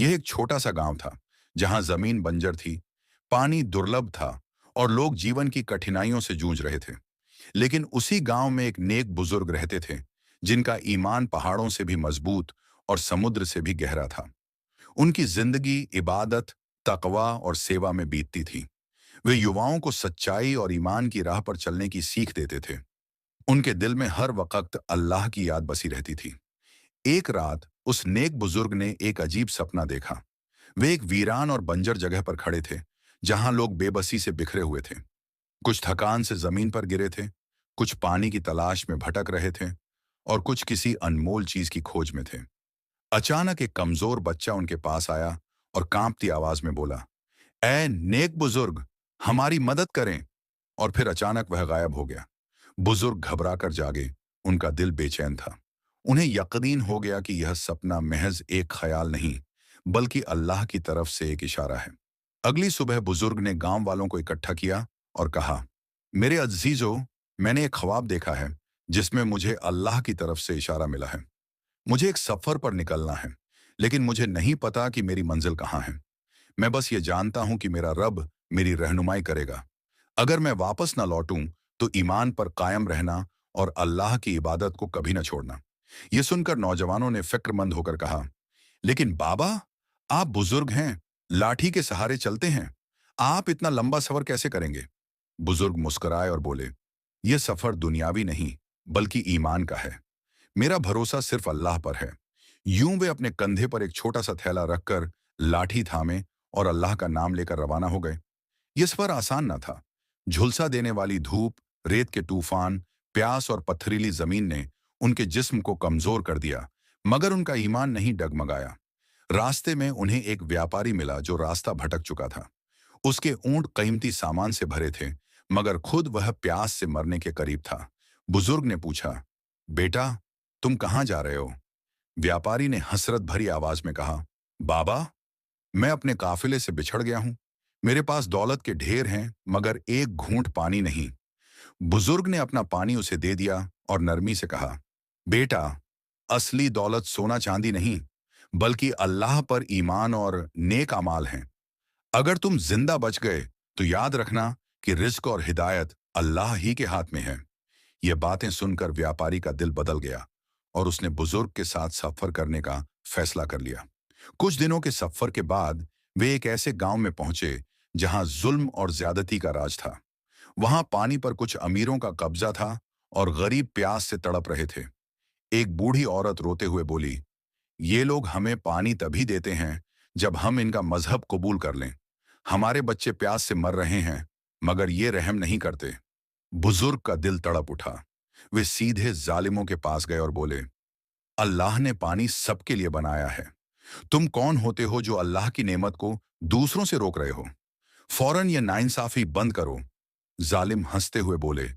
यह एक छोटा सा गांव था जहां जमीन बंजर थी, पानी दुर्लभ था और लोग जीवन की कठिनाइयों से जूझ रहे थे। लेकिन उसी गांव में एक नेक बुजुर्ग रहते थे जिनका ईमान पहाड़ों से भी मजबूत और समुद्र से भी गहरा था। उनकी जिंदगी इबादत, तकवा और सेवा में बीतती थी। वे युवाओं को सच्चाई और ईमान की राह पर चलने की सीख देते थे। उनके दिल में हर वक्त अल्लाह की याद बसी रहती थी। एक रात उस नेक बुजुर्ग ने एक अजीब सपना देखा। वे एक वीरान और बंजर जगह पर खड़े थे जहां लोग बेबसी से बिखरे हुए थे। कुछ थकान से जमीन पर गिरे थे, कुछ पानी की तलाश में भटक रहे थे और कुछ किसी अनमोल चीज की खोज में थे। अचानक एक कमजोर बच्चा उनके पास आया और कांपती आवाज में बोला, ऐ नेक बुजुर्ग, हमारी मदद करें। और फिर अचानक वह गायब हो गया। बुजुर्ग घबरा कर जागे, उनका दिल बेचैन था। उन्हें यकीन हो गया कि यह सपना महज एक ख्याल नहीं, बल्कि अल्लाह की तरफ से एक इशारा है। अगली सुबह बुजुर्ग ने गांव वालों को इकट्ठा किया और कहा, मेरे अजीजों, मैंने एक ख्वाब देखा है जिसमें मुझे अल्लाह की तरफ से इशारा मिला है। मुझे एक सफर पर निकलना है, लेकिन मुझे नहीं पता कि मेरी मंजिल कहाँ है। मैं बस ये जानता हूं कि मेरा रब मेरी रहनुमाई करेगा। अगर मैं वापस ना लौटूं तो ईमान पर कायम रहना और अल्लाह की इबादत को कभी ना छोड़ना। यह सुनकर नौजवानों ने फिक्रमंद होकर कहा, लेकिन बाबा, आप बुजुर्ग हैं, लाठी के सहारे चलते हैं, आप इतना लंबा सफर कैसे करेंगे? बुजुर्ग मुस्कुराए और बोले, यह सफर दुनियावी नहीं, बल्कि ईमान का है। मेरा भरोसा सिर्फ अल्लाह पर है। यूं वे अपने कंधे पर एक छोटा सा थैला रखकर लाठी थामे और अल्लाह का नाम लेकर रवाना हो गए। यह सफर आसान न था। झुलसा देने वाली धूप, रेत के तूफान, प्यास और पथरीली जमीन ने उनके जिस्म को कमजोर कर दिया, मगर उनका ईमान नहीं डगमगाया। रास्ते में उन्हें एक व्यापारी मिला जो रास्ता भटक चुका था। उसके ऊंट कीमती सामान से भरे थे, मगर खुद वह प्यास से मरने के करीब था। बुजुर्ग ने पूछा, बेटा, तुम कहाँ जा रहे हो? व्यापारी ने हसरत भरी आवाज में कहा, बाबा, मैं अपने काफिले से बिछड़ गया हूं। मेरे पास दौलत के ढेर हैं, मगर एक घूंट पानी नहीं। बुजुर्ग ने अपना पानी उसे दे दिया और नरमी से कहा, बेटा, असली दौलत सोना चांदी नहीं, बल्कि अल्लाह पर ईमान और नेक अमाल हैं। अगर तुम जिंदा बच गए तो याद रखना कि रिज्क और हिदायत अल्लाह ही के हाथ में है। ये बातें सुनकर व्यापारी का दिल बदल गया और उसने बुजुर्ग के साथ सफर करने का फैसला कर लिया। कुछ दिनों के सफर के बाद वे एक ऐसे गांव में पहुंचे जहां जुल्म और ज्यादती का राज था। वहां पानी पर कुछ अमीरों का कब्जा था और गरीब प्यास से तड़प रहे थे। एक बूढ़ी औरत रोते हुए बोली, ये लोग हमें पानी तभी देते हैं जब हम इनका मजहब कबूल कर लें। हमारे बच्चे प्यास से मर रहे हैं, मगर ये रहम नहीं करते। बुजुर्ग का दिल तड़प उठा। वे सीधे जालिमों के पास गए और बोले, अल्लाह ने पानी सबके लिए बनाया है। तुम कौन होते हो जो अल्लाह की नेमत को दूसरों से रोक रहे हो? फौरन ये नाइंसाफी बंद करो। जालिम हंसते हुए बोले,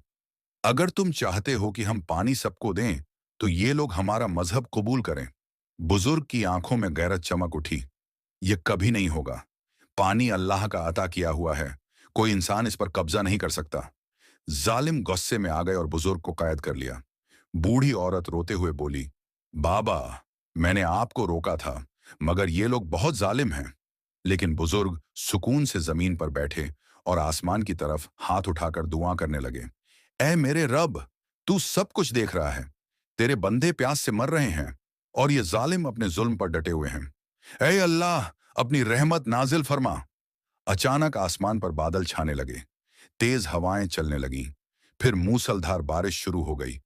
अगर तुम चाहते हो कि हम पानी सबको दें तो ये लोग हमारा मजहब कबूल करें। बुजुर्ग की आंखों में गैरत चमक उठी। यह कभी नहीं होगा। पानी अल्लाह का अता किया हुआ है, कोई इंसान इस पर कब्जा नहीं कर सकता। जालिम गुस्से में आ गए और बुजुर्ग को कैद कर लिया। बूढ़ी औरत रोते हुए बोली, बाबा, मैंने आपको रोका था, मगर ये लोग बहुत जालिम हैं। लेकिन बुजुर्ग सुकून से जमीन पर बैठे और आसमान की तरफ हाथ उठाकर दुआ करने लगे। ऐ मेरे रब, तू सब कुछ देख रहा है। तेरे बंदे प्यास से मर रहे हैं और ये जालिम अपने जुल्म पर डटे हुए हैं। ऐ अल्लाह, अपनी रहमत नाजिल फरमा। अचानक आसमान पर बादल छाने लगे, तेज हवाएं चलने लगीं, फिर मूसलधार बारिश शुरू हो गई।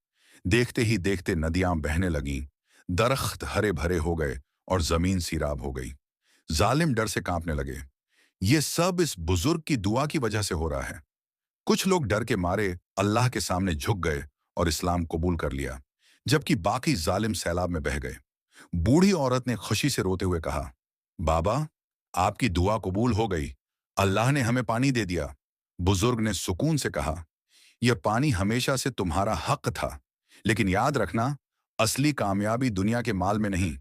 देखते ही देखते नदियां बहने लगीं, दरख्त हरे भरे हो गए और जमीन सीराब हो गई। जालिम डर से कांपने लगे। ये सब इस बुजुर्ग की दुआ की वजह से हो रहा है। कुछ लोग डर के मारे अल्लाह के सामने झुक गए और इस्लाम कबूल कर लिया, जबकि बाकी जालिम सैलाब में बह गए। बूढ़ी औरत ने खुशी से रोते हुए कहा, बाबा, आपकी दुआ कबूल हो गई। अल्लाह ने हमें पानी दे दिया। बुजुर्ग ने सुकून से कहा, यह पानी हमेशा से तुम्हारा हक था, लेकिन याद रखना, असली कामयाबी दुनिया के माल में नहीं,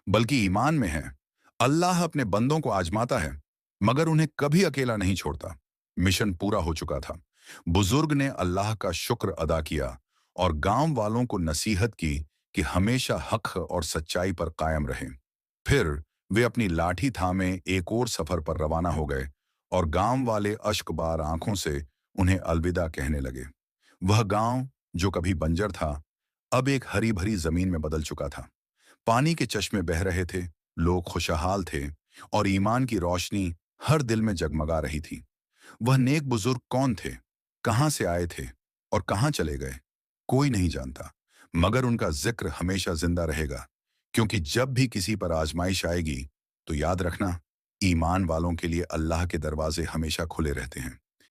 बल्कि ईमान में है। अल्लाह अपने बंदों को आजमाता है, मगर उन्हें कभी अकेला नहीं छोड़ता। मिशन पूरा हो चुका था। बुजुर्ग ने अल्लाह का शुक्र अदा किया और गांव वालों को नसीहत की कि हमेशा हक और सच्चाई पर कायम रहें। फिर वे अपनी लाठी थामे एक और सफर पर रवाना हो गए और गांव वाले अश्कबार आंखों से उन्हें अलविदा कहने लगे। वह गांव जो कभी बंजर था, अब एक हरी भरी जमीन में बदल चुका था। पानी के चश्मे बह रहे थे, लोग खुशहाल थे और ईमान की रोशनी हर दिल में जगमगा रही थी। वह नेक बुजुर्ग कौन थे, कहां से आए थे और कहां चले गए, कोई नहीं जानता, मगर उनका जिक्र हमेशा जिंदा रहेगा। क्योंकि जब भी किसी पर आजमाइश आएगी, तो याद रखना, ईमान वालों के लिए अल्लाह के दरवाजे हमेशा खुले रहते हैं।